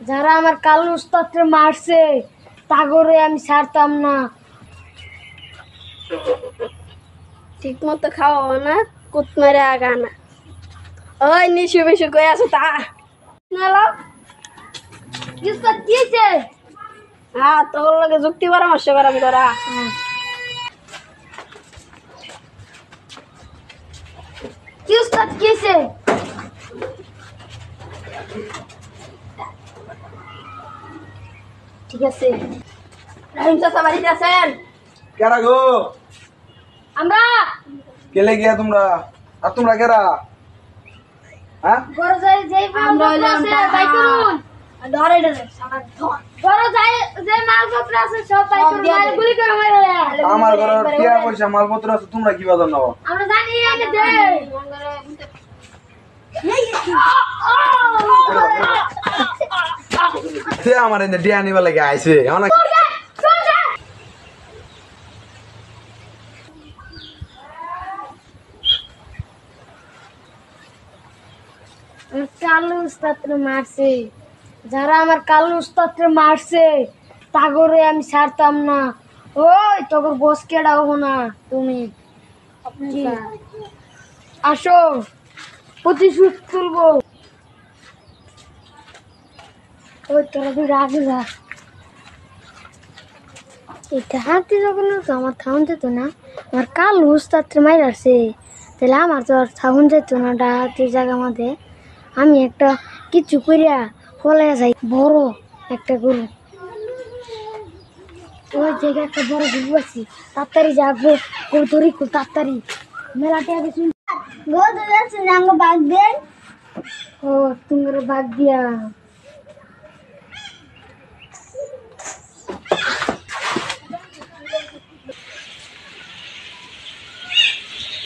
যারা আমার কালু উস্তাদকে মারছে তাগরে আমি ছাড়তাম না। ঠিক মতো খাওয়া না, কুত মেরে আগা না। ওই নিশু মিশু কই আছো তা নালো উস্তাদ কি হয়েছে? হ্যাঁ, তোর লগে যুক্তি পরামর্শ করাম করা। কি উস্তাদ কি হয়েছে? ঠিক আছে। রাহিম চাচা বাড়িতে আছেন? কেরা গো? আমরা কেলে গিয়া তোমরা? আর তোমরা কেরা? হ্যাঁ, বড় যাই যেই আমরা মালপত্র হইলাম আছে বাই করুন। ধরে ধরে সারা ধর। বড় যাই যে মালপত্র আছে সব বাই করুন, দিয়ে মাল দে। গুলি করে মারে। আমার ঘরে টিয়া পয়সা মালপত্র আছে, তোমরা কি বাজার নাও? আমরা জানি আগে দে। সে আমার এনে ডিয়া নিবার লাগে আইছে অনেক। কালু উস্তাদকে মারছে, যারা আমার কালু উস্তাদকে মারছে তাগরে আমি ছাড়তাম না। ওই তোর বস কেডাও না, তুমি কি? আসো, প্রতিশোধ তুলবো। ওই তোরা তুই রাগে যা। এটা হাতে যখন আমার থাউন যেত না, আমার কালু উস্তাদকে মার আসছে, তাহলে আমার তো আর থাউন যেত না ডাহাতের জায়গা মধ্যে। আমি একটা কিছু করিয়া ফলে যাই বড় একটা গরু। ওই জায়গায় একটা বড় গরু আছে, তাড়াতাড়ি যাবো গরু ধরি খুব তাড়াতাড়ি। মেলাতে আগে শুন বাগ দেন। ও তুমি বাগ দিয়া